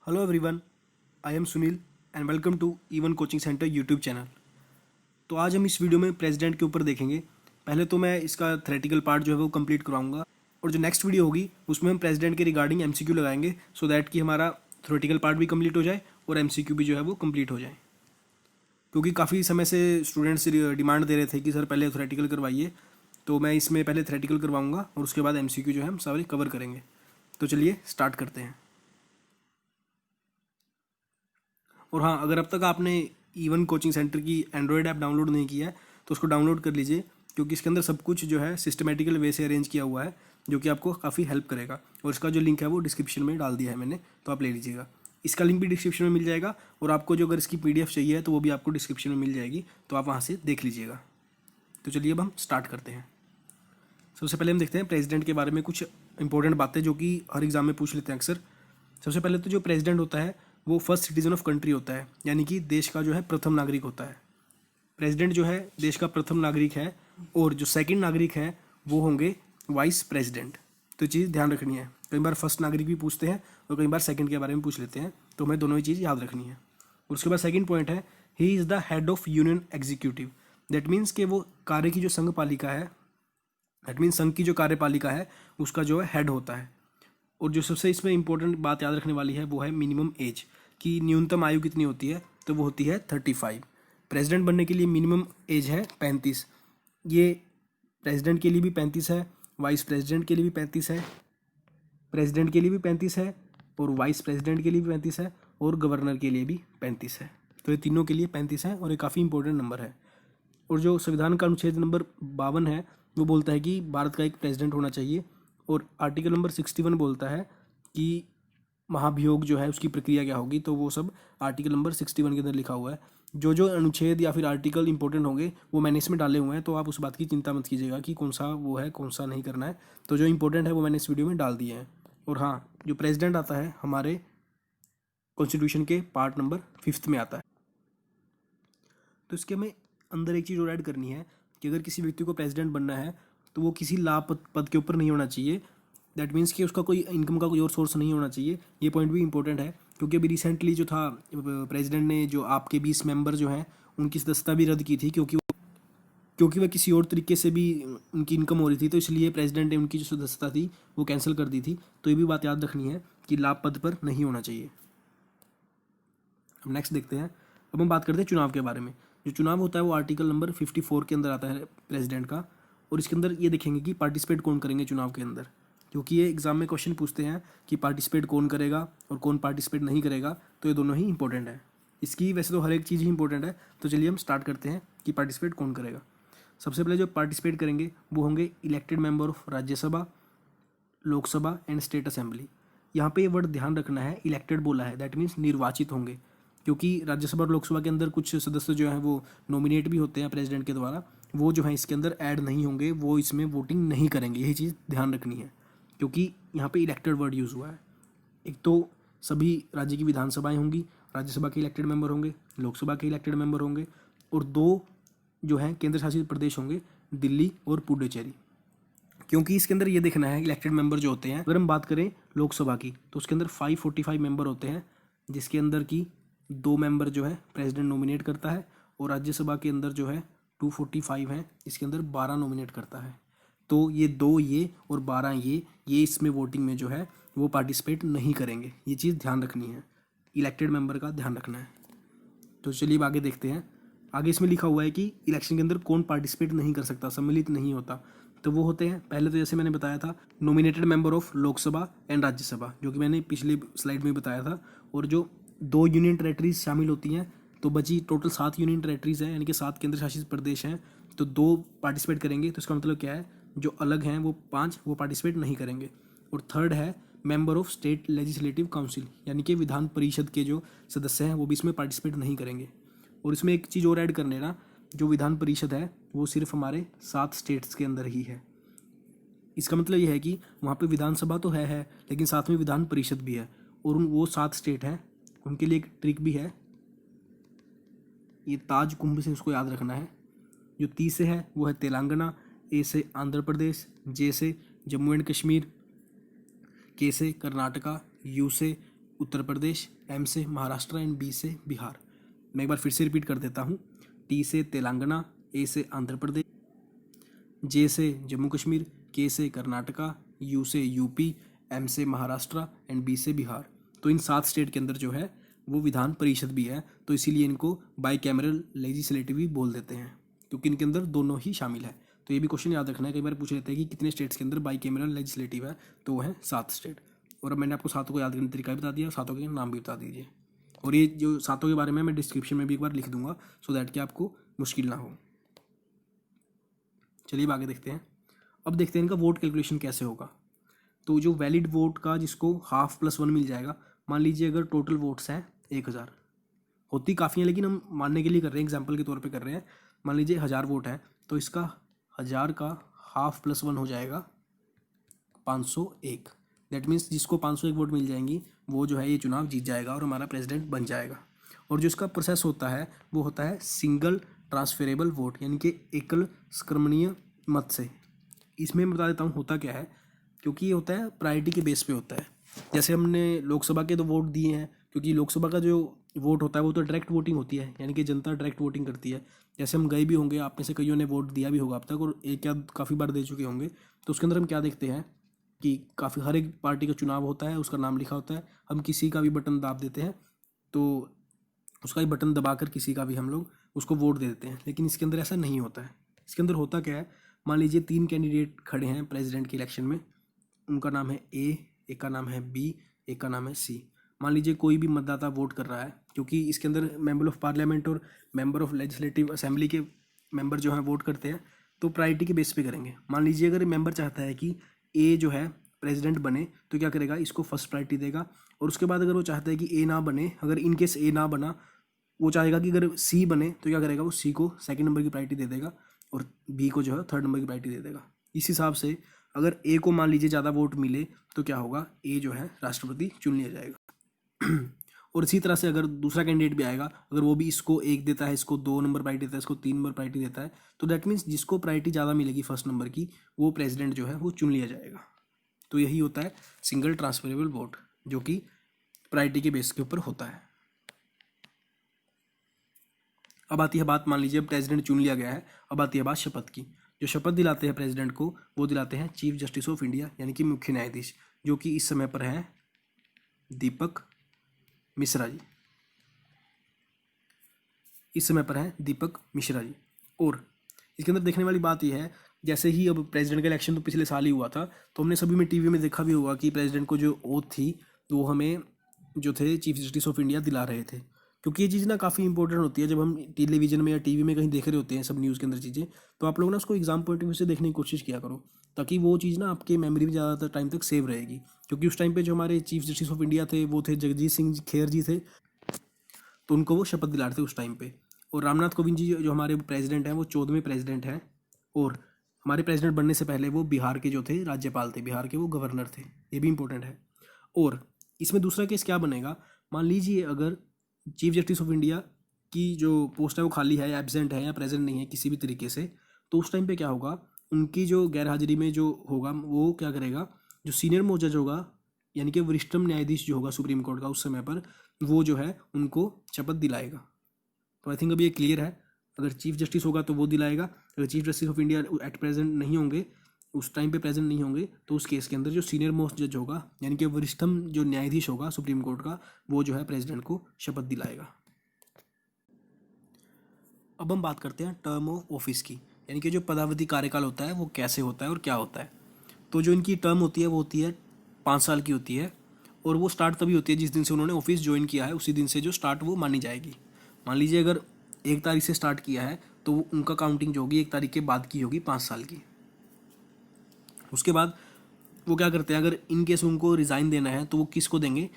Hello everyone, I am Sunil and welcome to Even coaching centre YouTube channel. तो आज हम इस वीडियो में प्रेसिडेंट के ऊपर देखेंगे। पहले तो मैं इसका थ्योरेटिकल पार्ट जो है वो कंप्लीट करवाऊंगा और जो नेक्स्ट वीडियो होगी उसमें हम प्रेसिडेंट के रिगार्डिंग एमसीक्यू लगाएंगे सो दैट कि हमारा थ्योरेटिकल पार्ट भी कंप्लीट हो जाए और एमसीक्यू भी जो है वो कंप्लीट हो जाए। क्योंकि काफ़ी समय से स्टूडेंट्स डिमांड दे रहे थे कि सर पहले थ्योरेटिकल करवाइए, तो मैं इसमें पहले थ्योरेटिकल करवाऊंगा और उसके बाद एमसीक्यू जो है हम सारे कवर करेंगे। तो चलिए स्टार्ट करते हैं। और हाँ, अगर अब तक आपने इवन कोचिंग सेंटर की एंड्रॉयड ऐप डाउनलोड नहीं किया है तो उसको डाउनलोड कर लीजिए, क्योंकि इसके अंदर सब कुछ जो है सिस्टमेटिकल वे से अरेंज किया हुआ है, जो कि आपको काफ़ी हेल्प करेगा। और इसका जो लिंक है वो डिस्क्रिप्शन में डाल दिया है मैंने, तो आप ले लीजिएगा। इसका लिंक भी डिस्क्रिप्शन में मिल जाएगा और आपको जो अगर इसकी पीडीएफ चाहिए तो वो भी आपको डिस्क्रिप्शन में मिल जाएगी, तो आप वहाँ से देख लीजिएगा। तो चलिए अब हम स्टार्ट करते हैं। सबसे पहले हम देखते हैं प्रेसिडेंट के बारे में कुछ इंपॉर्टेंट बातें जो कि हर एग्जाम में पूछ लेते हैं अक्सर। सबसे पहले तो जो प्रेसिडेंट होता है वो फर्स्ट सिटीजन ऑफ कंट्री होता है, यानी कि देश का जो है प्रथम नागरिक होता है। प्रेसिडेंट जो है देश का प्रथम नागरिक है और जो सेकंड नागरिक है वो होंगे वाइस प्रेसिडेंट। तो चीज़ ध्यान रखनी है। कई बार फर्स्ट नागरिक भी पूछते हैं और कई बार सेकंड के बारे में पूछ लेते हैं, तो हमें दोनों ही चीज़ याद रखनी है। और उसके बाद सेकंड पॉइंट है, he is the head of union executive. That means कि वो कार्य की जो संघ पालिका है, दैट मीन्स संघ की जो कार्यपालिका है उसका जो है हेड होता है। और जो सबसे इसमें इंपॉर्टेंट बात याद रखने वाली है वो है मिनिमम एज, कि न्यूनतम आयु कितनी होती है, तो वो होती है 35। प्रेसिडेंट बनने के लिए मिनिमम एज है 35। ये प्रेसिडेंट के लिए भी 35 है, वाइस प्रेसिडेंट के लिए भी 35 है, प्रेसिडेंट के लिए भी 35 है और वाइस प्रेसिडेंट के लिए भी 35 है और गवर्नर के लिए भी 35 है। तो ये तीनों के लिए 35 है और ये काफ़ी इंपॉर्टेंट नंबर है। और जो संविधान का अनुच्छेद नंबर 52 है वो बोलता है कि भारत का एक प्रेसिडेंट होना चाहिए। और आर्टिकल नंबर 61 बोलता है कि महाभियोग जो है उसकी प्रक्रिया क्या होगी, तो वो सब आर्टिकल नंबर 61 के अंदर लिखा हुआ है। जो जो अनुच्छेद या फिर आर्टिकल इंपॉर्टेंट होंगे वो मैंने इसमें डाले हुए हैं, तो आप उस बात की चिंता मत कीजिएगा कि कौन सा वो है कौन सा नहीं करना है। तो जो इंपॉर्टेंट है वो मैंने इस वीडियो में डाल दिए हैं। और हाँ, जो प्रेसिडेंट आता है हमारे कॉन्स्टिट्यूशन के पार्ट नंबर 5 में आता है। तो इसके हमें अंदर एक चीज़ और ऐड करनी है कि अगर किसी व्यक्ति को प्रेसिडेंट बनना है तो वो किसी लाभ पद के ऊपर नहीं होना चाहिए। दैट मीन्स कि उसका कोई इनकम का कोई और सोर्स नहीं होना चाहिए। ये पॉइंट भी इंपॉर्टेंट है, क्योंकि अभी रिसेंटली जो था प्रेसिडेंट ने जो आपके 20 मेंबर जो हैं उनकी सदस्यता भी रद्द की थी, क्योंकि वह किसी और तरीके से भी उनकी इनकम हो रही थी, तो इसलिए प्रेसिडेंट ने उनकी जो सदस्यता थी वो कैंसिल कर दी थी। तो ये भी बात याद रखनी है कि लाभ पद पर नहीं होना चाहिए। अब नेक्स्ट देखते हैं। अब हम बात करते हैं चुनाव के बारे में। जो चुनाव होता है वो आर्टिकल नंबर 54 के अंदर आता है प्रेसिडेंट का। और इसके अंदर ये देखेंगे कि पार्टिसिपेट कौन करेंगे चुनाव के अंदर, क्योंकि ये एग्जाम में क्वेश्चन पूछते हैं कि पार्टिसिपेट कौन करेगा और कौन पार्टिसिपेट नहीं करेगा, तो ये दोनों ही इंपॉर्टेंट है। इसकी वैसे तो हर एक चीज़ ही इंपॉर्टेंट है। तो चलिए हम स्टार्ट करते हैं कि पार्टिसिपेट कौन करेगा। सबसे पहले जो पार्टिसिपेट करेंगे वो होंगे elected member of Rajya Sabha, Lok Sabha and state assembly. यहाँ पे ये वर्ड ध्यान रखना है, इलेक्टेड बोला है, दैट मीन्स निर्वाचित होंगे, क्योंकि राज्यसभा और लोकसभा के अंदर कुछ सदस्य जो हैं वो नॉमिनेट भी होते हैं प्रेसिडेंट के द्वारा, वो जो है इसके अंदर ऐड नहीं होंगे, वो इसमें वोटिंग नहीं करेंगे। यही चीज़ ध्यान रखनी है, क्योंकि यहाँ पे इलेक्टेड वर्ड यूज़ हुआ है। एक तो सभी राज्य की विधानसभाएं होंगी, राज्यसभा के इलेक्टेड मेंबर होंगे, लोकसभा के इलेक्टेड मेंबर होंगे, और दो जो हैं केंद्र शासित प्रदेश होंगे, दिल्ली और पुडुचेरी। क्योंकि इसके अंदर ये देखना है इलेक्टेड मेंबर जो होते हैं, अगर हम बात करें लोकसभा की तो उसके अंदर 545 मेंबर होते हैं, जिसके अंदर की 2 मेंबर जो है प्रेसिडेंट नॉमिनेट करता है, और राज्यसभा के अंदर जो है 245 है, इसके अंदर 12 नॉमिनेट करता है। तो ये 2 ये और 12 ये इसमें वोटिंग में जो है वो पार्टिसिपेट नहीं करेंगे। ये चीज़ ध्यान रखनी है, इलेक्टेड मेंबर का ध्यान रखना है। तो चलिए अब आगे देखते हैं। आगे इसमें लिखा हुआ है कि इलेक्शन के अंदर कौन पार्टिसिपेट नहीं कर सकता, सम्मिलित नहीं होता। तो वो होते हैं, पहले तो जैसे मैंने बताया था, nominated member of Lok Sabha and Rajya Sabha, जो कि मैंने पिछली स्लाइड में बताया था। और जो 2 यूनियन टेरेटरीज शामिल होती हैं, तो बची टोटल 7 यूनियन टेरेटरीज हैं, यानी कि 7 केंद्र शासित प्रदेश हैं। तो 2 पार्टिसिपेट करेंगे, तो इसका मतलब क्या है, जो अलग हैं वो 5 वो पार्टिसिपेट नहीं करेंगे। और थर्ड है member of state legislative council, यानी कि विधान परिषद के जो सदस्य हैं वो भी इसमें पार्टिसिपेट नहीं करेंगे। और इसमें एक चीज़ और ऐड कर लेना, जो विधान परिषद है वो सिर्फ हमारे 7 स्टेट्स के अंदर ही है। इसका मतलब ये है कि वहाँ पे विधानसभा तो है लेकिन साथ में विधान परिषद भी है, और वो 7 स्टेट हैं। उनके लिए एक ट्रिक भी है, ये ताज कुंभ से उसको याद रखना है। जो 30 से है वो है तेलंगाना, ए से आंध्र प्रदेश, जे से जम्मू एंड कश्मीर, के से कर्नाटका, यू से उत्तर प्रदेश, एम से महाराष्ट्र एंड बी से बिहार। मैं एक बार फिर से रिपीट कर देता हूँ। टी से तेलंगाना, ए से आंध्र प्रदेश, जे से जम्मू कश्मीर, के से कर्नाटका, यू से यूपी, एम से महाराष्ट्र एंड बी से बिहार। तो इन 7 स्टेट के अंदर जो है वो विधान परिषद भी है, तो इसीलिए इनको बाई कैमरल लेजिस्लेटिव भी बोल देते हैं, क्योंकि इनके अंदर दोनों ही शामिल है। तो ये भी क्वेश्चन याद रखना है, कई बार पूछ लेते हैं कि कितने स्टेट्स के अंदर बाई कैमरल लेजिस्लेटिव है, तो वो है 7 स्टेट। और अब मैंने आपको 7 को याद करने का तरीका भी बता दिया, 7 के नाम भी बता दीजिए। और ये जो 7 के बारे में मैं डिस्क्रिप्शन में भी एक बार लिख दूंगा, सो दैट कि आपको मुश्किल ना हो। चलिए अब आगे देखते हैं। अब देखते हैं इनका वोट कैलकुलेशन कैसे होगा। तो जो वैलिड वोट का जिसको हाफ प्लस 1 मिल जाएगा, मान लीजिए अगर टोटल वोट्स हैं 1000, होती काफ़ी हैं लेकिन हम मानने के लिए कर रहे हैं, एग्जाम्पल के तौर पे कर रहे हैं। मान लीजिए 1000 वोट है, तो इसका 1000 का हाफ प्लस 1 हो जाएगा 501। दैट मीन्स जिसको 501 वोट मिल जाएंगी वो जो है ये चुनाव जीत जाएगा और हमारा प्रेसिडेंट बन जाएगा। और जो इसका प्रोसेस होता है वो होता है सिंगल ट्रांसफरेबल वोट, यानी कि एकल स्क्रमणीय मत से। इसमें मैं बता देता हूँ होता क्या है, क्योंकि ये होता है प्रायोरिटी के बेस पे होता है। जैसे हमने लोकसभा के तो वोट दिए हैं, क्योंकि लोकसभा का जो वोट होता है वो तो डायरेक्ट वोटिंग होती है, यानी कि जनता डायरेक्ट वोटिंग करती है। जैसे हम गए भी होंगे, आप में से कईयों ने वोट दिया भी होगा अब तक, और एक या काफ़ी बार दे चुके होंगे। तो उसके अंदर हम क्या देखते हैं कि काफ़ी हर एक पार्टी का चुनाव होता है, उसका नाम लिखा होता है, हम किसी का भी बटन दाब देते हैं तो उसका ही बटन दबाकर किसी का भी हम लोग उसको वोट दे देते हैं। लेकिन इसके अंदर ऐसा नहीं होता है। इसके अंदर होता क्या है, मान लीजिए 3 कैंडिडेट खड़े हैं प्रेसिडेंट के इलेक्शन में, उनका नाम है ए, एक का नाम है बी, एक का नाम है सी। मान लीजिए कोई भी मतदाता वोट कर रहा है, क्योंकि इसके अंदर मेंबर ऑफ पार्लियामेंट और मेंबर ऑफ लेजिस्लेटिव असेंबली के मेंबर जो हैं वोट करते हैं, तो प्रायोरिटी के बेस पे करेंगे। मान लीजिए अगर मेंबर चाहता है कि ए जो है प्रेसिडेंट बने, तो क्या करेगा, इसको फर्स्ट प्रायोरिटी देगा। और उसके बाद अगर वो चाहता है कि ए ना बने, अगर इनकेस ए ना बना, वो चाहेगा कि अगर सी बने, तो क्या करेगा, वो सी को सेकंड नंबर की प्रायोरिटी दे देगा और बी को जो है थर्ड नंबर की प्रायोरिटी दे देगा। इस हिसाब से अगर ए को मान लीजिए ज़्यादा वोट मिले तो क्या होगा, ए जो है राष्ट्रपति चुन लिया जाएगा। और इसी तरह से अगर दूसरा कैंडिडेट भी आएगा, अगर वो भी इसको 1 देता है, इसको 2 नंबर प्रायोरिटी देता है, इसको 3 नंबर प्रायोरिटी देता है, तो दैट मीन्स जिसको प्रायोरिटी ज़्यादा मिलेगी फर्स्ट नंबर की, वो प्रेसिडेंट जो है वो चुन लिया जाएगा। तो यही होता है सिंगल ट्रांसफरेबल वोट, जो कि प्रायोरिटी के बेस के ऊपर होता है। अब आती है बात, मान लीजिए प्रेसिडेंट चुन लिया गया है, अब आती है बात शपथ की। जो शपथ दिलाते हैं प्रेसिडेंट को, वो दिलाते हैं चीफ जस्टिस ऑफ इंडिया, यानी कि मुख्य न्यायाधीश, जो कि इस समय पर हैं दीपक मिश्रा जी। इस समय पर हैं दीपक मिश्रा जी। और इसके अंदर देखने वाली बात यह है, जैसे ही अब प्रेसिडेंट का इलेक्शन तो पिछले साल ही हुआ था, तो हमने सभी में टीवी में देखा भी होगा कि प्रेसिडेंट को जो ओथ थी वो हमें जो थे चीफ जस्टिस ऑफ इंडिया दिला रहे थे। क्योंकि ये चीज़ ना काफ़ी इंपॉर्टेंट होती है, जब हम टेलीविजन में या टीवी में कहीं देख रहे होते हैं सब न्यूज़ के अंदर चीज़ें, तो आप लोग ना उसको एग्जाम पॉइंट ऑफ व्यू से देखने की कोशिश किया करो, ताकि वो चीज़ ना आपके मेमोरी में ज़्यादातर टाइम तक सेव रहेगी। क्योंकि उस टाइम पे जो हमारे चीफ जस्टिस ऑफ इंडिया थे वो थे जगजीत सिंह खेर जी थे, तो उनको वो शपथ दिला रहे थे उस टाइम पे। और रामनाथ कोविंद जी जो हमारे प्रेसिडेंट हैं, वो 14वें प्रेसिडेंट हैं, और हमारे प्रेसिडेंट बनने से पहले वो बिहार के जो थे राज्यपाल थे, बिहार के वो गवर्नर थे। ये भी इंपॉर्टेंट है। और इसमें दूसरा केस क्या बनेगा, मान लीजिए अगर चीफ जस्टिस ऑफ इंडिया की जो पोस्ट है वो खाली है, या एब्सेंट है, या प्रेजेंट नहीं है किसी भी तरीके से, तो उस टाइम पे क्या होगा, उनकी जो गैर हाजिरी में जो होगा वो क्या करेगा, जो सीनियर मोस्ट जज होगा, यानी कि वरिष्ठतम न्यायाधीश जो होगा सुप्रीम कोर्ट का उस समय पर, वो जो है उनको शपथ दिलाएगा। तो आई थिंक अभी ये क्लियर है। अगर चीफ जस्टिस होगा तो वो दिलाएगा, अगर chief justice of India at present नहीं होंगे, उस टाइम पे प्रेजेंट नहीं होंगे, तो उस केस के अंदर जो सीनियर मोस्ट जज होगा, यानी कि वरिष्ठतम जो न्यायाधीश होगा सुप्रीम कोर्ट का, वो जो है प्रेसिडेंट को शपथ दिलाएगा। अब हम बात करते हैं टर्म ऑफ ऑफिस की, यानी कि जो पदावधि कार्यकाल होता है वो कैसे होता है और क्या होता है। तो जो इनकी टर्म होती है वो होती है 5 साल की होती है, और वो स्टार्ट तभी होती है जिस दिन से उन्होंने ऑफिस ज्वाइन किया है, उसी दिन से जो स्टार्ट वो मानी जाएगी। मान लीजिए अगर 1 तारीख से स्टार्ट किया है, तो उनका काउंटिंग जो होगी 1 तारीख के बाद की होगी 5 साल की। उसके बाद वो क्या करते हैं, अगर इन केस उनको रिज़ाइन देना है तो वो किसको देंगे,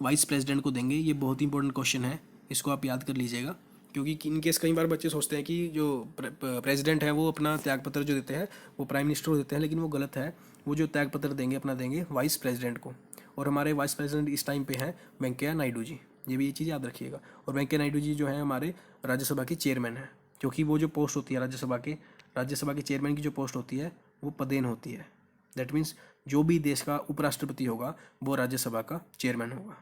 वाइस प्रेसिडेंट को देंगे। ये बहुत ही इंपॉर्टेंट क्वेश्चन है, इसको आप याद कर लीजिएगा। क्योंकि इन केस कई बार बच्चे सोचते हैं कि जो प्रेसिडेंट है वो अपना त्यागपत्र जो देते हैं वो प्राइम मिनिस्टर को देते हैं, लेकिन वो गलत है। वो जो त्यागपत्र देंगे अपना देंगे वाइस प्रेसिडेंट को। और हमारे वाइस प्रेसिडेंट इस टाइम पे हैं वेंकैया नायडू जी, ये भी ये चीज़ याद रखिएगा। और वेंकैया नायडू जी जो है हमारे राज्यसभा के चेयरमैन हैं, क्योंकि वो जो पोस्ट होती है राज्यसभा के चेयरमैन की जो पोस्ट होती है वो पदेन होती है। दैट मीन्स जो भी देश का उपराष्ट्रपति होगा वो राज्यसभा का चेयरमैन होगा।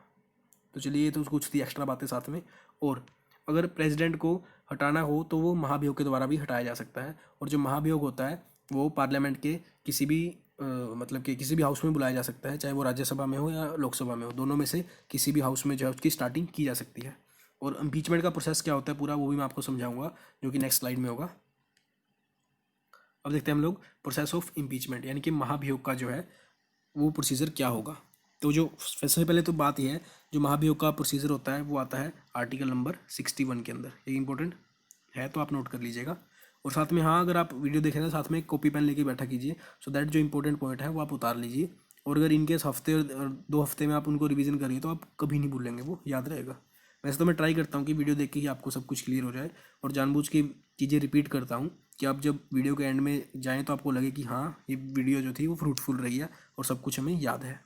तो चलिए ये तो कुछ थी एक्स्ट्रा बातें साथ में। और अगर प्रेसिडेंट को हटाना हो तो वो महाभियोग के द्वारा भी हटाया जा सकता है। और जो महाभियोग होता है वो पार्लियामेंट के किसी भी मतलब कि किसी भी हाउस में बुलाया जा सकता है, चाहे वो राज्यसभा में हो या लोकसभा में हो, दोनों में से किसी भी हाउस में जो है उसकी स्टार्टिंग की जा सकती है। और इम्पीचमेंट का प्रोसेस क्या होता है पूरा वो भी मैं आपको समझाऊंगा, जो कि नेक्स्ट स्लाइड में होगा। अब देखते हैं हम लोग प्रोसेस ऑफ इम्पीचमेंट, यानी कि महाभियोग का जो है वो प्रोसीजर क्या होगा। तो जो सबसे पहले तो बात यह है, जो महाभियोग का प्रोसीजर होता है वो आता है आर्टिकल नंबर 61 के अंदर। ये इंपॉर्टेंट है तो आप नोट कर लीजिएगा। और साथ में हाँ, अगर आप वीडियो देख रहे हैं साथ में एक कॉपी पेन लेके बैठा कीजिए, सो दैट जो इंपॉर्टेंट पॉइंट है वो आप उतार लीजिए। और अगर इनकेस हफ्ते और 2 हफ्ते में आप उनको रिवीजन करिए तो आप कभी नहीं भूलेंगे, वो याद रहेगा। वैसे तो मैं ट्राई करता हूँ कि वीडियो देख के ही आपको सब कुछ क्लियर हो जाए, और जानबूझ के चीज़ें रिपीट करता हूँ कि आप जब वीडियो के एंड में जाएँ तो आपको लगे कि हाँ ये वीडियो जो थी वो फ्रूटफुल रही है और सब कुछ हमें याद है।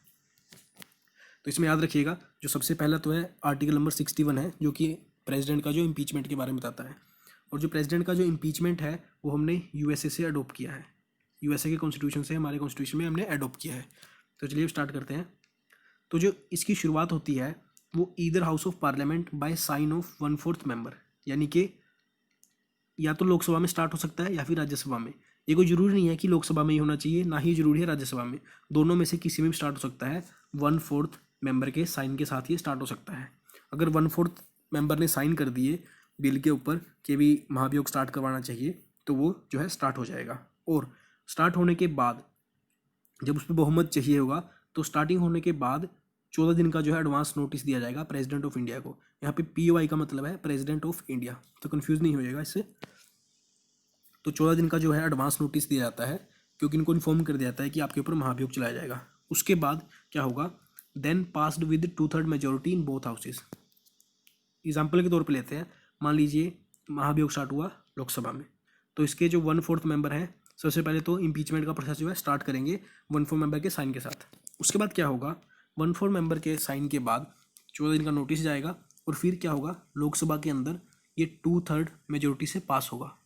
तो इसमें याद रखिएगा, जो सबसे पहला तो है आर्टिकल नंबर 61 है, जो कि प्रेसिडेंट का जो इम्पीचमेंट के बारे में बताता है। और जो प्रेसिडेंट का जो इम्पीचमेंट है वो हमने यूएसए से अडोप्ट किया है, यूएसए के कॉन्स्टिट्यूशन से हमारे कॉन्स्टिट्यूशन में हमने अडोप्ट किया है। तो चलिए स्टार्ट करते हैं। तो जो इसकी शुरुआत होती है वो either house of parliament by sine of 1/4 member, यानी कि या तो लोकसभा में स्टार्ट हो सकता है या फिर राज्यसभा में। ये कोई ज़रूरी नहीं है कि लोकसभा में ही होना चाहिए, ना ही ज़रूरी है राज्यसभा में, दोनों में से किसी में भी स्टार्ट हो सकता है। 1/4 मेंबर के साइन के साथ ये स्टार्ट हो सकता है। अगर 1/4 मेंबर ने साइन कर दिए बिल के ऊपर कि भी महाभियोग स्टार्ट करवाना चाहिए, तो वो जो है स्टार्ट हो जाएगा। और स्टार्ट होने के बाद जब उस पर बहुमत चाहिए होगा तो स्टार्टिंग होने के बाद 14 दिन का जो है एडवांस नोटिस दिया जाएगा प्रेसिडेंट ऑफ इंडिया को। यहाँ पे POI का मतलब है प्रेसिडेंट ऑफ इंडिया, तो कंफ्यूज नहीं हो जाएगा इससे। तो 14 दिन का जो है एडवांस नोटिस दिया जाता है, क्योंकि इनको इन्फॉर्म कर दिया जाता है कि आपके ऊपर महाभियोग चलाया जाएगा। उसके बाद क्या होगा, then passed with 2/3 majority in both houses. Example के तौर पे लेते हैं, मान लीजिए महाभियोग स्टार्ट हुआ लोकसभा में, तो इसके जो 1/4 मेंबर हैं सबसे पहले तो इम्पीचमेंट का प्रोसेस जो है स्टार्ट करेंगे 1/4 मेंबर के साइन के साथ। उसके बाद क्या होगा, 1/4 मेंबर के साइन के बाद 14 दिन का नोटिस जाएगा, और फिर क्या होगा, लोकसभा के अंदर ये 2/3 मेजोरिटी से पास होगा।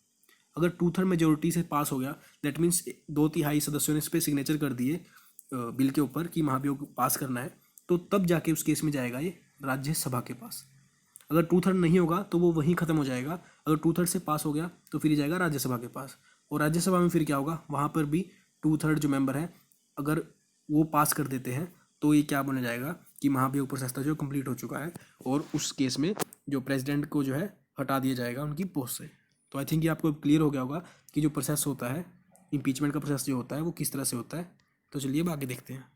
अगर 2/3 मेजोरिटी से पास हो गया, दैट मीन्स 2/3 सदस्यों ने इस पर सिग्नेचर कर दिए बिल के ऊपर कि महाभियोग पास करना है, तो तब जाके उस केस में जाएगा ये राज्यसभा के पास। अगर 2/3 नहीं होगा तो वो वहीं ख़त्म हो जाएगा। अगर 2/3 से पास हो गया तो फिर जाएगा राज्यसभा के पास, और राज्यसभा में फिर क्या होगा, वहाँ पर भी 2/3 जो मेंबर हैं अगर वो पास कर देते हैं तो ये क्या बन जाएगा कि महाभियोग प्रोसेस जो कंप्लीट हो चुका है, और उस केस में जो प्रेसिडेंट को जो है हटा दिया जाएगा उनकी पोस्ट से। तो आई थिंक ये आपको क्लियर हो गया होगा कि जो प्रोसेस होता है इम्पीचमेंट का प्रोसेस जो होता है वो किस तरह से होता है। तो चलिए अब आगे देखते हैं।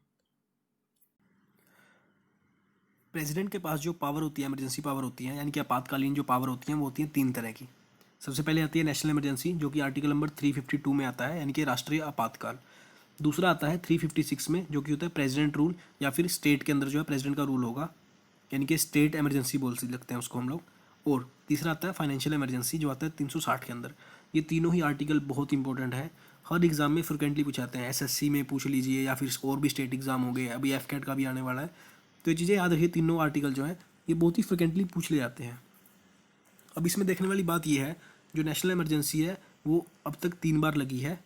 प्रेसिडेंट के पास जो पावर होती है, इमरजेंसी पावर होती है, यानी कि आपातकालीन जो पावर होती हैं वो होती है 3 तरह की। सबसे पहले आती है नेशनल इमरजेंसी, जो कि आर्टिकल नंबर 352 में आता है, यानी कि राष्ट्रीय आपातकाल। दूसरा आता है 356 में, जो कि होता है प्रेसिडेंट रूल, या फिर स्टेट के अंदर जो है प्रेसिडेंट का रूल होगा, यानी कि स्टेट इमरजेंसी बोल सकते हैं उसको हम लोग। और तीसरा आता है फाइनेंशियल इमरजेंसी, जो आता है 360 के अंदर। ये तीनों ही आर्टिकल बहुत इंपॉर्टेंट है, हर एग्जाम में फ्रिक्वेंटली पूछाते हैं। SSC में पूछ लीजिए, या फिर और भी स्टेट एग्जाम हो गए, अभी FCAT का भी आने वाला है। तो ये चीज़ें याद रखिए, तीनों आर्टिकल जो है ये बहुत ही फ्रिक्वेंटली पूछ ले जाते हैं। अब इसमें देखने वाली बात यह है, जो नेशनल इमरजेंसी है वो अब तक 3 बार लगी है,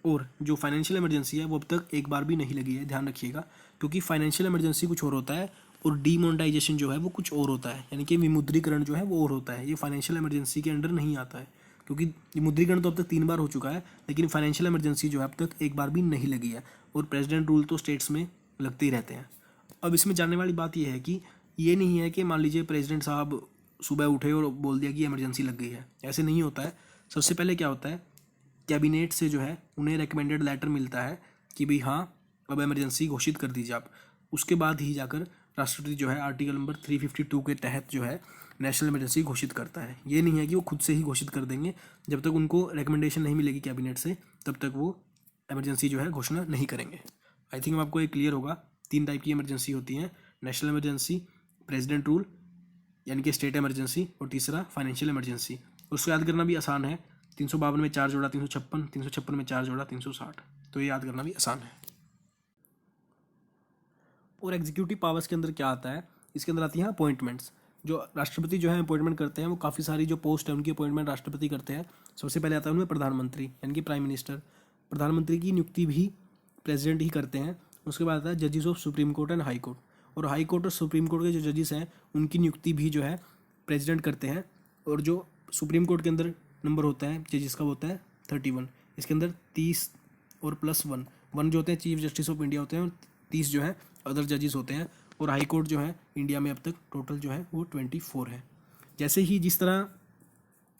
और जो फाइनेंशियल इमरजेंसी है वो अब तक 1 बार भी नहीं लगी है, ध्यान रखिएगा। क्योंकि फाइनेंशियल इमरजेंसी कुछ और होता है और डीमोनेटाइजेशन जो है वो कुछ और होता है, यानी कि विमुद्रीकरण जो है वो और होता है। ये फाइनेंशियल इमरजेंसी के अंडर नहीं आता है, क्योंकि विमुद्रीकरण तो अब तक 3 बार हो चुका है, लेकिन फाइनेंशियल इमरजेंसी जो है अब तक 1 बार भी नहीं लगी है। और प्रेसिडेंट रूल तो स्टेट्स में लगते ही रहते हैं। अब इसमें जानने वाली बात यह है कि ये नहीं है कि मान लीजिए प्रेसिडेंट साहब सुबह उठे और बोल दिया कि इमरजेंसी लग गई है, ऐसे नहीं होता है। सबसे पहले क्या होता है, कैबिनेट से जो है उन्हें रिकमेंडेड लेटर मिलता है कि भाई हाँ अब इमरजेंसी घोषित कर दीजिए आप। उसके बाद ही जाकर राष्ट्रपति जो है आर्टिकल नंबर 352 के तहत जो है नेशनल इमरजेंसी घोषित करता है। ये नहीं है कि वो खुद से ही घोषित कर देंगे, जब तक उनको रिकमेंडेशन नहीं मिलेगी कैबिनेट से तब तक वो इमरजेंसी जो है घोषणा नहीं करेंगे। आई थिंक आपको ये क्लियर होगा। 3 टाइप की इमरजेंसी होती हैं, नेशनल इमरजेंसी, प्रेसिडेंट रूल यानी कि स्टेट इमरजेंसी, और तीसरा फाइनेंशियल इमरजेंसी। उसको याद करना भी आसान है, 352 में 4 जोड़ा 356, 356 में 4 जोड़ा 360, तो ये याद करना भी आसान है। और एग्जीक्यूटिव पावर्स के अंदर क्या आता है, इसके अंदर आती हैं अपॉइंटमेंट्स। जो राष्ट्रपति जो है अपॉइंटमेंट करते हैं, वो काफ़ी सारी जो पोस्ट है उनकी अपॉइंटमेंट राष्ट्रपति करते हैं। सबसे पहले आता है उनमें प्रधानमंत्री यानी कि प्राइम मिनिस्टर। प्रधानमंत्री की नियुक्ति भी प्रेसिडेंट ही करते हैं। उसके बाद आता है जजेस of supreme court and high court, और हाई कोर्ट और सुप्रीम कोर्ट के जो जजेस हैं उनकी नियुक्ति भी जो है प्रेसिडेंट करते हैं। और जो सुप्रीम कोर्ट के अंदर नंबर होता है जजेस का वो होता है 31। इसके अंदर 30 और +1 जो होते हैं चीफ जस्टिस ऑफ इंडिया होते हैं, और 30 जो है अदर जजेस होते हैं। और हाई कोर्ट जो है इंडिया में अब तक टोटल जो है वो 24 है। जैसे ही जिस तरह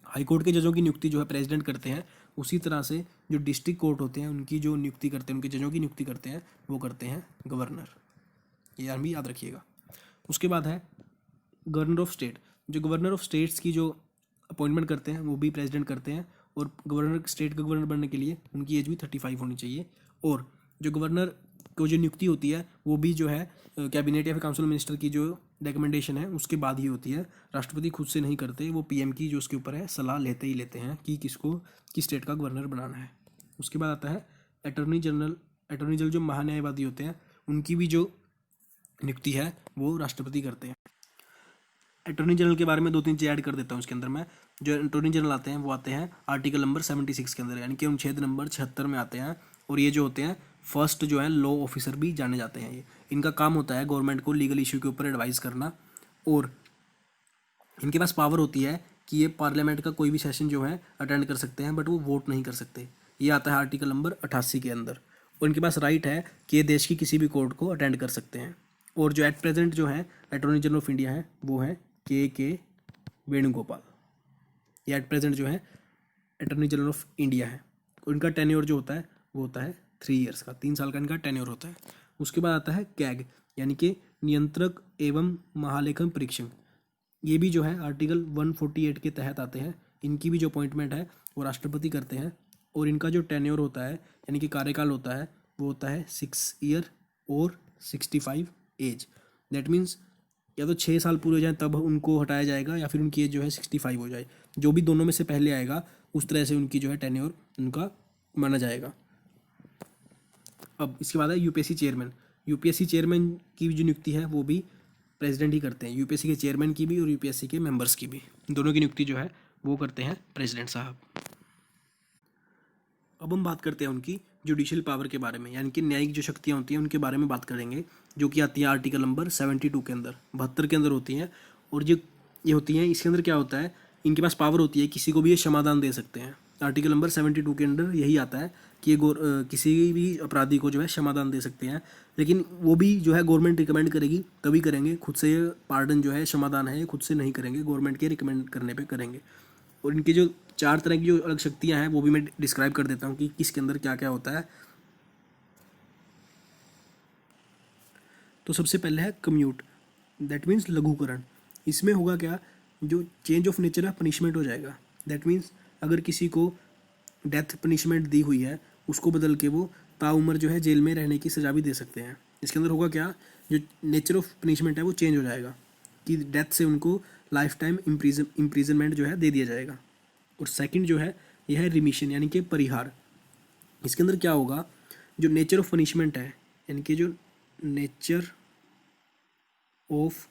हाई कोर्ट के जजों की नियुक्ति जो है प्रेसिडेंट करते हैं, उसी तरह से जो डिस्ट्रिक्ट कोर्ट होते हैं उनकी जो नियुक्ति करते हैं, उनके जजों की नियुक्ति करते हैं, वो करते हैं गवर्नर। ये भी याद रखिएगा। उसके बाद है गवर्नर ऑफ स्टेट। जो गवर्नर ऑफ स्टेट्स की जो अपॉइंटमेंट करते हैं वो भी प्रेसिडेंट करते हैं। और गवर्नर स्टेट का गवर्नर बनने के लिए उनकी एज भी 35 होनी चाहिए। और जो गवर्नर को जो नियुक्ति होती है वो भी जो है कैबिनेट या फिर काउंसिल मिनिस्टर की जो रिकमेंडेशन है उसके बाद ही होती है। राष्ट्रपति खुद से नहीं करते, वो पीएम की जो उसके ऊपर है सलाह लेते ही लेते हैं कि किसको किस स्टेट का गवर्नर बनाना है। उसके बाद आता है अटॉर्नी जनरल। अटॉर्नी जनरल जो महान्यायवादी होते हैं उनकी भी जो नियुक्ति है वो राष्ट्रपति करते हैं। अटॉर्नी जनरल के बारे में 2-3 चीज़ ऐड कर देता हूँ इसके अंदर मैं। जो अटॉर्नी जनरल आते हैं वो आते हैं आर्टिकल नंबर 76 के अंदर, यानी कि अनुच्छेद नंबर 76 में आते हैं। और ये जो होते हैं फर्स्ट जो है लॉ ऑफिसर भी जाने जाते हैं। ये इनका काम होता है गवर्नमेंट को लीगल इशू के ऊपर एडवाइस करना। और इनके पास पावर होती है कि ये पार्लियामेंट का कोई भी सेशन जो है अटेंड कर सकते हैं, बट वो वोट नहीं कर सकते। ये आता है आर्टिकल नंबर 88 के अंदर। और इनके पास राइट है कि ये देश की किसी भी कोर्ट को अटेंड कर सकते हैं। और जो एट प्रेजेंट जो है अटॉर्नी जनरल ऑफ इंडिया है वो है के वेणुगोपाल। ये एट प्रेजेंट जो है अटॉर्नी जनरल ऑफ इंडिया है। उनका टेन्योर जो होता है वो होता है 3 ईयर्स का, 3 साल का इनका टेन्योर होता है। उसके बाद आता है कैग, यानी कि नियंत्रक एवं महालेखन परीक्षक। ये भी जो है आर्टिकल 148 के तहत आते हैं। इनकी भी जो अपॉइंटमेंट है वो राष्ट्रपति करते हैं। और इनका जो टेन्योर होता है यानी कि कार्यकाल होता है वो होता है 6 ईयर और 65 एज। दैट मीन्स या तो 6 साल पूरे हो जाए तब उनको हटाया जाएगा, या फिर उनकी एज जो है 65 हो जाए। जो भी दोनों में से पहले आएगा उस तरह से उनकी जो है टेन्योर उनका माना जाएगा। अब इसके बाद है यूपीएससी चेयरमैन। यूपीएससी चेयरमैन की जो नियुक्ति है वो भी प्रेसिडेंट ही करते हैं। यूपीएससी के चेयरमैन की भी और यूपीएससी के मेंबर्स की भी, दोनों की नियुक्ति जो है वो करते हैं प्रेसिडेंट साहब। अब हम बात करते हैं उनकी जुडिशियल पावर के बारे में, यानी कि न्यायिक जो शक्तियाँ होती हैं उनके बारे में बात करेंगे, जो कि आती है आर्टिकल नंबर 72 के अंदर, 72 के अंदर होती हैं। और ये होती हैं, इसके अंदर क्या होता है, इनके पास पावर होती है किसी को भी ये क्षमादान दे सकते हैं। आर्टिकल नंबर 72 के अंदर यही आता है कि ये किसी भी अपराधी को जो है क्षमादान दे सकते हैं। लेकिन वो भी जो है गवर्नमेंट रिकमेंड करेगी तभी करेंगे, खुद से पार्डन जो है क्षमादान है खुद से नहीं करेंगे, गवर्नमेंट के रिकमेंड करने पे करेंगे। और इनके जो 4 तरह की जो अलग शक्तियाँ हैं वो भी मैं डिस्क्राइब कर देता हूँ कि किसके अंदर क्या क्या होता है। तो सबसे पहले है कम्यूट, दैट मीन्स लघुकरण। इसमें होगा क्या, जो change of nature of punishment हो जाएगा। दैट मीन्स अगर किसी को डेथ पनिशमेंट दी हुई है उसको बदल के वो ताउम्र जो है जेल में रहने की सज़ा भी दे सकते हैं। इसके अंदर होगा क्या, जो नेचर ऑफ पनिशमेंट है वो चेंज हो जाएगा कि डेथ से उनको लाइफ टाइम इम्प्रिजनमेंट जो है दे दिया जाएगा। और सेकंड जो है यह है रिमिशन, यानी कि परिहार। इसके अंदर क्या होगा, जो नेचर ऑफ पनिशमेंट है यानी कि जो नेचर ऑफ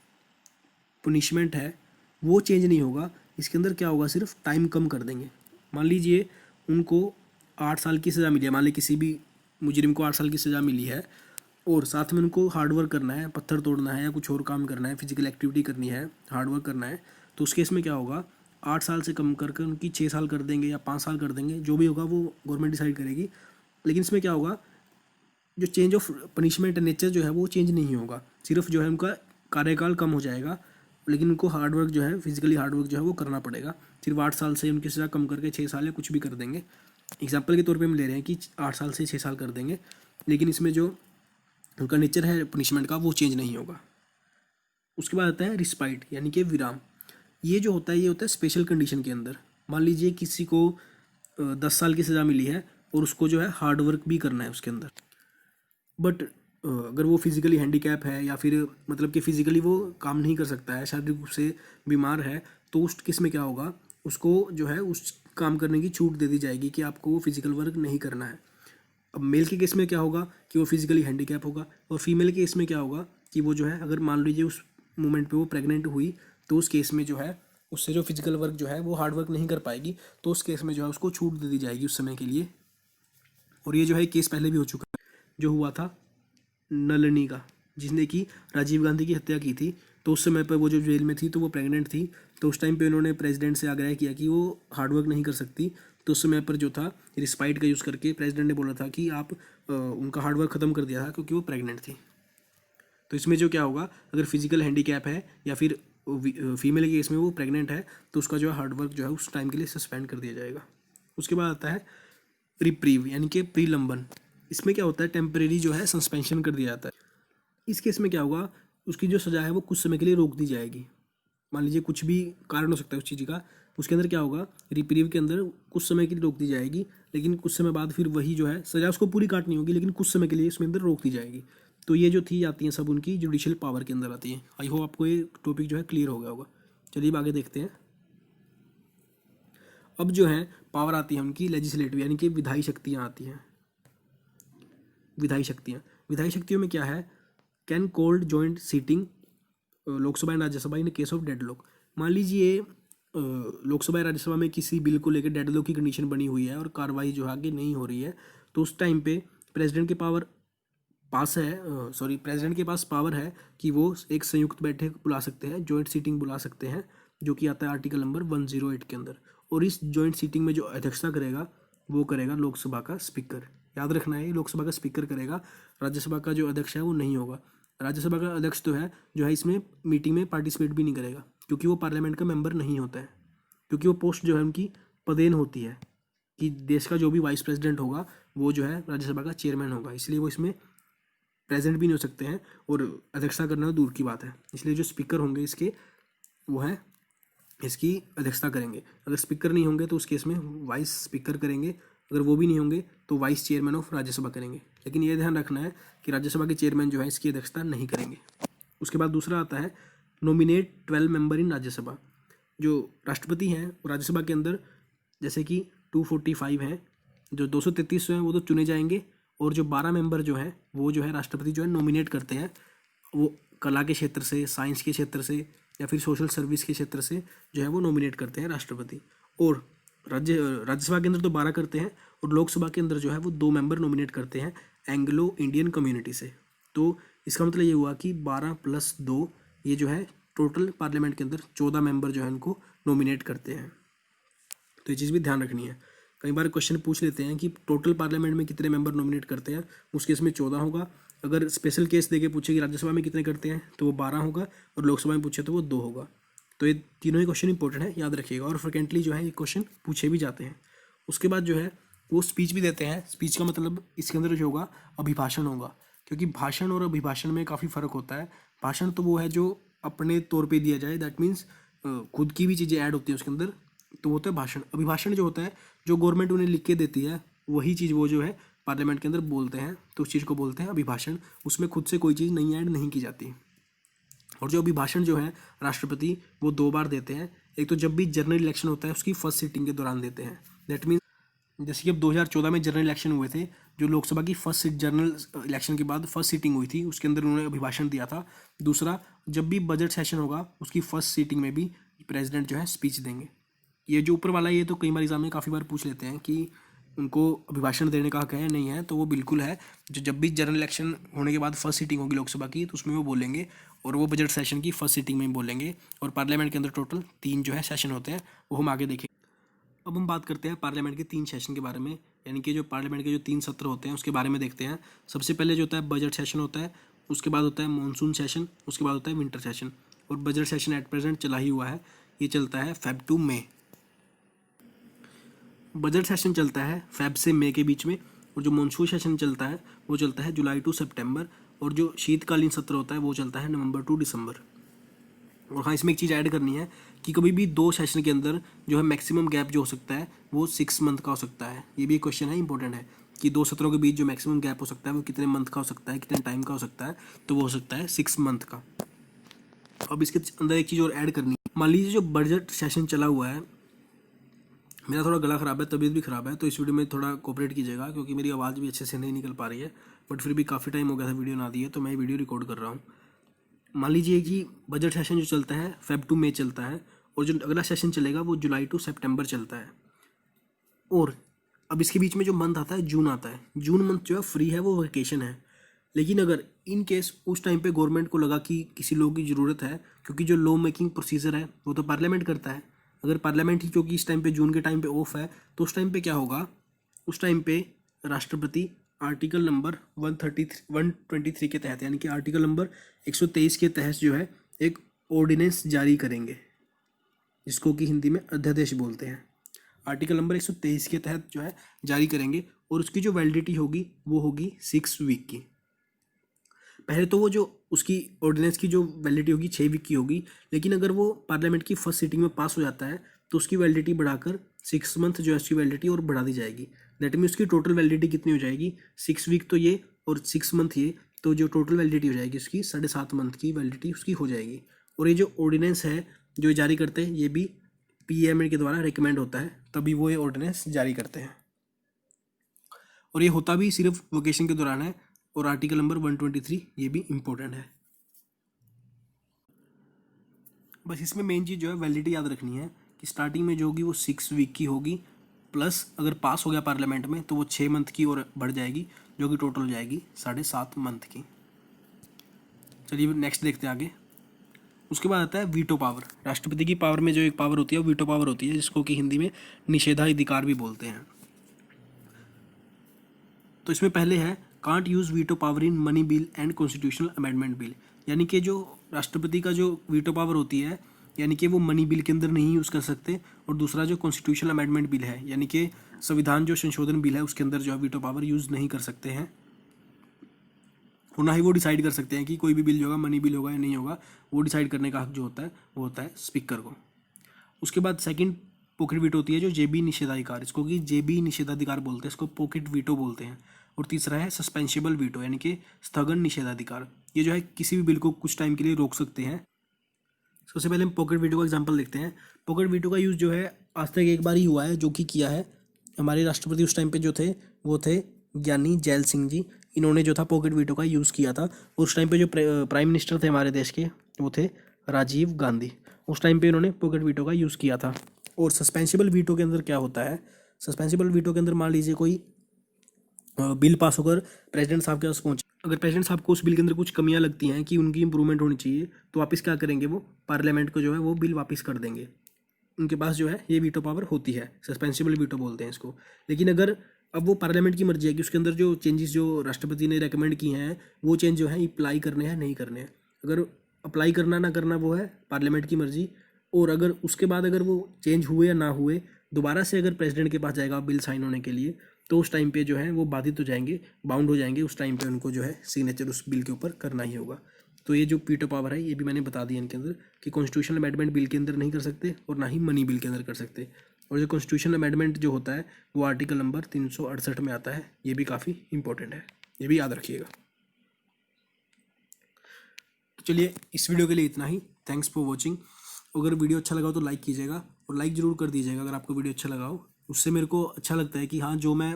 पनिशमेंट है वो चेंज नहीं होगा। इसके अंदर क्या होगा, सिर्फ टाइम कम कर देंगे। मान लीजिए उनको 8 साल की सज़ा मिली है, मान लीजिए किसी भी मुजरिम को 8 साल की सज़ा मिली है और साथ में उनको हार्ड वर्क करना है, पत्थर तोड़ना है या कुछ और काम करना है, फिजिकल एक्टिविटी करनी है, हार्ड वर्क करना है, तो उस केस में क्या होगा, 8 साल से कम करके उनकी 6 साल कर देंगे या 5 साल कर देंगे, जो भी होगा वो गवर्नमेंट डिसाइड करेगी। लेकिन इसमें क्या होगा, जो चेंज ऑफ पनिशमेंट नेचर जो है वो चेंज नहीं होगा, सिर्फ जो है उनका कार्यकाल कम हो जाएगा, लेकिन उनको हार्ड वर्क जो है फिजिकली हार्ड वर्क जो है वो करना पड़ेगा। सिर्फ 8 साल से उनकी सज़ा कम करके 6 साल या कुछ भी कर देंगे। एग्जाम्पल के तौर पे हम ले रहे हैं कि 8 साल से 6 साल कर देंगे, लेकिन इसमें जो उनका नेचर है पनिशमेंट का वो चेंज नहीं होगा। उसके बाद आता है रिस्पाइट, यानी कि विराम। ये जो होता है ये होता है स्पेशल कंडीशन के अंदर। मान लीजिए किसी को 10 साल की सज़ा मिली है और उसको जो है हार्ड वर्क भी करना है उसके अंदर, बट अगर वो फिज़िकली हैंडीकैप है या फिर मतलब कि फ़िज़िकली वो काम नहीं कर सकता है, शारीरिक रूप से बीमार है, तो उस केस में क्या होगा, उसको जो है उस काम करने की छूट दे दी जाएगी कि आपको वो फिज़िकल वर्क नहीं करना है। अब मेल के केस में क्या होगा कि वो फिज़िकली हैंडीकैप होगा, और फीमेल के केस में क्या होगा कि वो जो है अगर मान लीजिए उस मोमेंट पे वो प्रेग्नेंट हुई तो उस केस में जो है उससे जो फिजिकल वर्क जो है वो हार्ड वर्क नहीं कर पाएगी, तो उस केस में जो है उसको छूट दे दी जाएगी उस समय के लिए। और ये जो है केस पहले भी हो चुका है, जो हुआ था नलिनी का, जिसने कि राजीव गांधी की हत्या की थी। तो उस समय पर वो जो जेल में थी तो वो प्रेग्नेंट थी। तो उस टाइम पे उन्होंने प्रेसिडेंट से आग्रह किया कि वो हार्डवर्क नहीं कर सकती। तो उस समय पर जो था रिस्पाइट का यूज़ करके प्रेसिडेंट ने बोला था कि आप उनका हार्डवर्क ख़त्म कर दिया था क्योंकि वो प्रेग्नेंट थी। तो इसमें जो क्या होगा, अगर फिजिकल हैंडीकैप है या फिर फीमेल के केस में वो प्रेग्नेंट है तो उसका जो है हार्डवर्क जो है उस टाइम के लिए सस्पेंड कर दिया जाएगा। उसके बाद आता है रिप्रीव यानी कि प्रीलंबन। इसमें क्या होता है, टेम्परेरी जो है सस्पेंशन कर दिया जाता है। इस केस में क्या होगा, उसकी जो सज़ा है वो कुछ समय के लिए रोक दी जाएगी। मान लीजिए कुछ भी कारण हो सकता है उस चीज़ का, उसके अंदर क्या होगा, रिप्रीव के अंदर कुछ समय के लिए रोक दी जाएगी, लेकिन कुछ समय बाद फिर वही जो है सज़ा उसको पूरी काटनी होगी, लेकिन कुछ समय के लिए इसमें अंदर रोक दी जाएगी। तो ये जो थी आती हैं सब उनकी जुडिशियल पावर के अंदर आती हैं। आई होप आपको ये टॉपिक जो है क्लियर हो गया होगा। चलिए अब आगे देखते हैं। अब जो है पावर आती है उनकी लेजिस्लेटिव यानी कि विधायी शक्तियाँ आती हैं। विधायी शक्तियों में क्या है, can called joint sitting Lok Sabha and Rajya Sabha in case of deadlock. मान लीजिए लोकसभा या राज्यसभा में किसी बिल को लेकर डेडलॉक की कंडीशन बनी हुई है और कार्रवाई जो है आगे नहीं हो रही है, तो उस टाइम पे प्रेसिडेंट के प्रेसिडेंट के पास पावर है कि वो एक संयुक्त बैठक बुला सकते हैं, जॉइंट सीटिंग बुला सकते हैं, जो कि आता है आर्टिकल नंबर 108 के अंदर। और इस जॉइंट सीटिंग में जो अध्यक्षता करेगा वो करेगा लोकसभा का स्पीकर। याद रखना है, लोकसभा का स्पीकर करेगा, राज्यसभा का जो अध्यक्ष है वो नहीं होगा। राज्यसभा का अध्यक्ष तो है जो है इसमें मीटिंग में पार्टिसिपेट भी नहीं करेगा, क्योंकि वो पार्लियामेंट का मेंबर नहीं होता है, क्योंकि वो पोस्ट जो है उनकी पदेन होती है कि देश का जो भी वाइस प्रेसिडेंट होगा वो जो है राज्यसभा का चेयरमैन होगा, इसलिए वो इसमें प्रेजेंट भी नहीं हो सकते हैं और अध्यक्षता करना दूर की बात है। इसलिए जो स्पीकर होंगे इसके वो है इसकी अध्यक्षता करेंगे। अगर स्पीकर नहीं होंगे तो उस केस में वाइस स्पीकर करेंगे, अगर वो भी नहीं होंगे तो वाइस चेयरमैन ऑफ राज्यसभा करेंगे। लेकिन ये ध्यान रखना है कि राज्यसभा के चेयरमैन जो है इसकी अध्यक्षता नहीं करेंगे। उसके बाद दूसरा आता है नॉमिनेट 12 मेंबर इन राज्यसभा। जो राष्ट्रपति हैं राज्यसभा के अंदर जैसे कि 245 हैं, जो 233 हैं वो तो चुने जाएंगे, और जो 12 मेंबर जो हैं वो जो है राष्ट्रपति जो है नॉमिनेट करते हैं। वो कला के क्षेत्र से, साइंस के क्षेत्र से या फिर सोशल सर्विस के क्षेत्र से जो है वो नॉमिनेट करते हैं राष्ट्रपति। और राज्यसभा के अंदर तो 12 करते हैं और लोकसभा के अंदर जो है वो 2 मेंबर नॉमिनेट करते हैं एंग्लो इंडियन कम्युनिटी से। तो इसका मतलब ये हुआ कि 12 + 2 ये जो है टोटल पार्लियामेंट के अंदर 14 मेंबर जो है इनको नॉमिनेट करते हैं। तो ये चीज़ भी ध्यान रखनी है। कई बार क्वेश्चन पूछ लेते हैं कि टोटल पार्लियामेंट में कितने मेंबर नॉमिनेट करते हैं, उस केस में 14 होगा। अगर स्पेशल केस देके पूछे कि राज्यसभा में कितने करते हैं तो वो 12 होगा, और लोकसभा में पूछे तो वो 2 होगा। तो ये तीनों ही क्वेश्चन इंपॉर्टेंट है, याद रखिएगा, और फ्रिक्वेंटली जो है ये क्वेश्चन पूछे भी जाते हैं। उसके बाद जो है वो स्पीच भी देते हैं। स्पीच का मतलब इसके अंदर जो होगा अभिभाषण होगा, क्योंकि भाषण और अभिभाषण में काफ़ी फ़र्क होता है। भाषण तो वो है जो अपने तौर पे दिया जाए, दैट मीन्स खुद की भी चीज़ें ऐड होती हैं उसके अंदर, तो वो होता है भाषण। अभिभाषण जो होता है जो गवर्नमेंट उन्हें लिख के देती है वही चीज़ वो जो है पार्लियामेंट के अंदर बोलते हैं, तो उस चीज़ को बोलते हैं अभिभाषण। उसमें खुद से कोई चीज़ नई ऐड नहीं की जाती। और जो अभिभाषण जो है राष्ट्रपति वो 2 बार देते हैं। एक तो जब भी जनरल इलेक्शन होता है उसकी फर्स्ट सिटिंग के दौरान देते हैं, दैट मीन्स जैसे कि अब 2014 में जनरल इलेक्शन हुए थे, जो लोकसभा की फर्स्ट जनरल इलेक्शन के बाद फर्स्ट सीटिंग हुई थी उसके अंदर उन्होंने अभिभाषण दिया था। दूसरा, जब भी बजट सेशन होगा उसकी फर्स्ट सीटिंग में भी प्रेसिडेंट जो है स्पीच देंगे। ये जो ऊपर वाला ये तो कई बार एग्जाम में काफ़ी बार पूछ लेते हैं कि उनको अभिभाषण देने का हक है नहीं है, तो वो बिल्कुल है। जो जब भी जनरल इलेक्शन होने के बाद फर्स्ट सीटिंग होगी लोकसभा की तो उसमें वो बोलेंगे, और वो बजट सेशन की फर्स्ट सीटिंग में ही बोलेंगे। और पार्लियामेंट के अंदर टोटल 3 जो है सेशन होते हैं, वो हम आगे देखेंगे। अब हम बात करते हैं पार्लियामेंट के 3 सेशन के बारे में, यानी कि जो पार्लियामेंट के जो 3 सत्र होते हैं उसके बारे में देखते हैं। सबसे पहले जो होता है बजट सेशन होता है, उसके बाद होता है मानसून सेशन, उसके बाद होता है विंटर सेशन। और बजट सेशन एट प्रेजेंट चला ही हुआ है, ये चलता है फेब टू मई। बजट सेशन चलता है फेब से मई के बीच में, और जो मानसून सेशन चलता है वो चलता है जुलाई टू सितंबर, और जो शीतकालीन सत्र होता है वो चलता है नवंबर टू दिसंबर। और हाँ, इसमें एक चीज़ ऐड करनी है कि कभी भी 2 सेशन के अंदर जो है मैक्सिमम गैप जो हो सकता है वो 6 मंथ का हो सकता है। ये भी एक क्वेश्चन है, इंपॉर्टेंट है कि 2 सत्रों के बीच जो मैक्सिमम गैप हो सकता है वो कितने मंथ का हो सकता है, कितने टाइम का हो सकता है, तो वो हो सकता है 6 मंथ का। अब इसके अंदर एक चीज़ और ऐड करनी है। मान लीजिए जो बजट सेशन चला हुआ है, मेरा थोड़ा गला ख़राब है, तबीयत भी ख़राब है, तो इस वीडियो में थोड़ा कोऑपरेट कीजिएगा क्योंकि मेरी आवाज़ भी अच्छे से नहीं निकल पा रही है। बट फिर भी काफ़ी टाइम हो गया था वीडियो ना दिए, तो मैं वीडियो रिकॉर्ड कर रहा हूँ। मान लीजिए कि बजट सेशन जो चलता है फेब टू मई चलता है, और जो अगला सेशन चलेगा वो जुलाई टू सितंबर चलता है। और अब इसके बीच में जो मंथ आता है जून आता है। जून मंथ जो है फ्री है, वो वेकेशन है। लेकिन अगर इन केस उस टाइम पे गवर्नमेंट को लगा कि किसी लॉ की ज़रूरत है, क्योंकि जो लॉ मेकिंग प्रोसीजर है वो तो पार्लियामेंट करता है, अगर पार्लियामेंट ही क्योंकि इस टाइम पे जून के टाइम पे ऑफ है, तो उस टाइम पे क्या होगा, उस टाइम पे राष्ट्रपति आर्टिकल नंबर 123 के तहत, यानी कि आर्टिकल नंबर 123 के तहत जो है एक ऑर्डिनेंस जारी करेंगे, जिसको कि हिंदी में अध्यादेश बोलते हैं। आर्टिकल नंबर 123 के तहत जो है जारी करेंगे, और उसकी जो वैलिडिटी होगी वो होगी 6 वीक की। पहले तो वो जो उसकी ऑर्डिनेंस की जो वैलिडिटी होगी 6 वीक की होगी, लेकिन अगर वो पार्लियामेंट की फर्स्ट सिटिंग में पास हो जाता है तो उसकी वैलिडिटी बढ़ाकर 6 मंथ जो है उसकी वैलिडिटी और बढ़ा दी जाएगी। दैट मीन उसकी टोटल वैलिडिटी कितनी हो जाएगी, 6 वीक तो ये और 6 मंथ ये, तो जो टोटल वैलिडिटी हो जाएगी उसकी 7.5 मंथ की वैलिडिटी उसकी हो जाएगी। और ये जो ऑर्डिनेंस है जो जारी करते हैं, ये भी PMA के द्वारा रिकमेंड होता है, तभी वो ये ऑर्डिनेंस जारी करते हैं। और ये होता भी सिर्फ वोकेशन के दौरान है। और आर्टिकल नंबर 123 ये भी इम्पोर्टेंट है। बस इसमें मेन चीज़ जो है वैलिडिटी याद रखनी है कि स्टार्टिंग में जो होगी वो 6 वीक की होगी, प्लस अगर पास हो गया पार्लियामेंट में तो वो 6 मंथ की और बढ़ जाएगी, जो कि टोटल हो जाएगी 7.5 मंथ की। चलिए नेक्स्ट देखते हैं आगे। उसके बाद आता है वीटो पावर। राष्ट्रपति की पावर में जो एक पावर होती है वो वीटो पावर होती है, जिसको कि हिंदी में निषेधाधिकार भी बोलते हैं। तो इसमें पहले है can't use veto power in money bill and constitutional amendment bill, यानी कि जो राष्ट्रपति का जो वीटो पावर होती है, यानी कि वो मनी बिल के अंदर नहीं यूज़ कर सकते, और दूसरा जो कॉन्स्टिट्यूशनल अमेंडमेंट बिल है, यानी कि संविधान जो संशोधन बिल है उसके अंदर जो है वीटो पावर यूज़ नहीं कर सकते हैं। और ना ही वो डिसाइड कर सकते हैं कि कोई भी बिल जो होगा मनी बिल होगा या नहीं होगा, वो डिसाइड करने का हक जो होता है वो होता है स्पीकर को। उसके बाद सेकंड पॉकेट वीटो होती है जो जेबी निषेधाधिकार, इसको कि जेबी निषेधाधिकार बोलते हैं, इसको पॉकेट वीटो बोलते हैं। और तीसरा है सस्पेंशेबल वीटो, यानी कि स्थगन निषेधाधिकार। ये जो है किसी भी बिल को कुछ टाइम के लिए रोक सकते हैं। सबसे पहले हम पॉकेट वीटो का एग्जांपल देखते हैं। पॉकेट वीटो का यूज़ जो है आज तक एक बार ही हुआ है, जो कि किया है हमारे राष्ट्रपति उस टाइम पे जो थे वो थे ज्ञानी जैल सिंह जी। इन्होंने जो था पॉकेट वीटो का यूज़ किया था। और उस टाइम पे जो प्राइम मिनिस्टर थे हमारे देश के वो थे राजीव गांधी। उस टाइम पे इन्होंने पॉकेट वीटो का यूज़ किया था। और सस्पेंसिबल वीटो के अंदर क्या होता है, सस्पेंसिबल वीटो के अंदर मान लीजिए कोई बिल पास होकर प्रेसिडेंट साहब के पास पहुंचे, अगर प्रेसिडेंट साहब को उस बिल के अंदर कुछ कमियां लगती हैं कि उनकी इंप्रूवमेंट होनी चाहिए, तो वापस क्या करेंगे, वो पार्लियामेंट को जो है वो बिल वापस कर देंगे। उनके पास जो है ये वीटो पावर होती है, सस्पेंसिबल वीटो बोलते हैं इसको। लेकिन अगर अब वो पार्लियामेंट की मर्जी है कि उसके अंदर जो चेंजेस जो राष्ट्रपति ने रेकमेंड किए हैं वो चेंज जो है अप्लाई करने हैं नहीं करने हैं। अगर अप्लाई करना ना करना वो है पार्लियामेंट की मर्जी। और अगर उसके बाद अगर वो चेंज हुए या ना हुए, दोबारा से अगर प्रेसिडेंट के पास जाएगा बिल साइन होने के लिए, तो उस टाइम पे जो है वो बाधित हो जाएंगे, बाउंड हो जाएंगे। उस टाइम पे उनको जो है सिग्नेचर उस बिल के ऊपर करना ही होगा। तो ये जो वीटो पावर है ये भी मैंने बता दिया इनके अंदर कि कॉन्स्टिट्यूशनल अमेंडमेंट बिल के अंदर नहीं कर सकते और ना ही मनी बिल के अंदर कर सकते। और जो कॉन्स्टिट्यूशनल अमेंडमेंट जो होता है वो आर्टिकल नंबर 368 में आता है। ये भी काफ़ी इंपॉर्टेंट है, ये भी याद रखिएगा। तो चलिए इस वीडियो के लिए इतना ही। Thanks for watching. अगर वीडियो अच्छा लगा हो तो लाइक कीजिएगा, और लाइक ज़रूर कर दीजिएगा अगर आपको वीडियो अच्छा लगा हो। उससे मेरे को अच्छा लगता है कि हाँ, जो मैं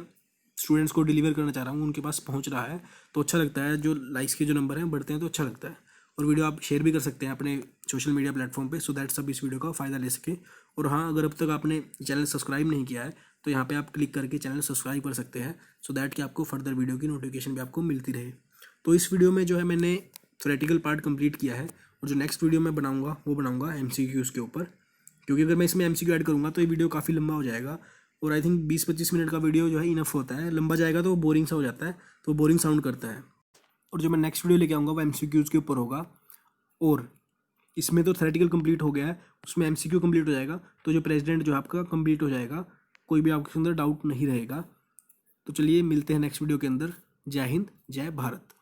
स्टूडेंट्स को डिलीवर करना चाह रहा हूँ उनके पास पहुँच रहा है, तो अच्छा लगता है। जो लाइक्स के जो नंबर हैं बढ़ते हैं तो अच्छा लगता है। और वीडियो आप शेयर भी कर सकते हैं अपने सोशल मीडिया प्लेटफॉर्म पे, सो दैट सब इस वीडियो का फ़ायदा ले सके। और हाँ, अगर अब तक आपने चैनल सब्सक्राइब नहीं किया है तो यहाँ पे आप क्लिक करके चैनल सब्सक्राइब कर सकते हैं, सो दैट कि आपको फर्दर वीडियो की नोटिफिकेशन भी आपको मिलती रहे। तो इस वीडियो में जो है मैंने थ्योरेटिकल पार्ट कंप्लीट किया है, और जो नेक्स्ट वीडियो मैं बनाऊँगा वो बनाऊँगा MCQs के ऊपर, क्योंकि अगर मैं इसमें MCQ ऐड करूँगा तो ये वीडियो काफ़ी लंबा हो जाएगा। और आई थिंक 20-25 मिनट का वीडियो जो है इनफ होता है। लंबा जाएगा तो वो बोरिंग सा हो जाता है, तो बोरिंग साउंड करता है। और जो मैं नेक्स्ट वीडियो लेके आऊँगा वो MCQs के ऊपर होगा। और इसमें तो थ्योरेटिकल कंप्लीट हो गया है, उसमें MCQ कंप्लीट हो जाएगा, तो जो प्रेसिडेंट जो आपका कंप्लीट हो जाएगा, कोई भी आपके अंदर डाउट नहीं रहेगा। तो चलिए मिलते हैं नेक्स्ट वीडियो के अंदर। जय हिंद, जय भारत।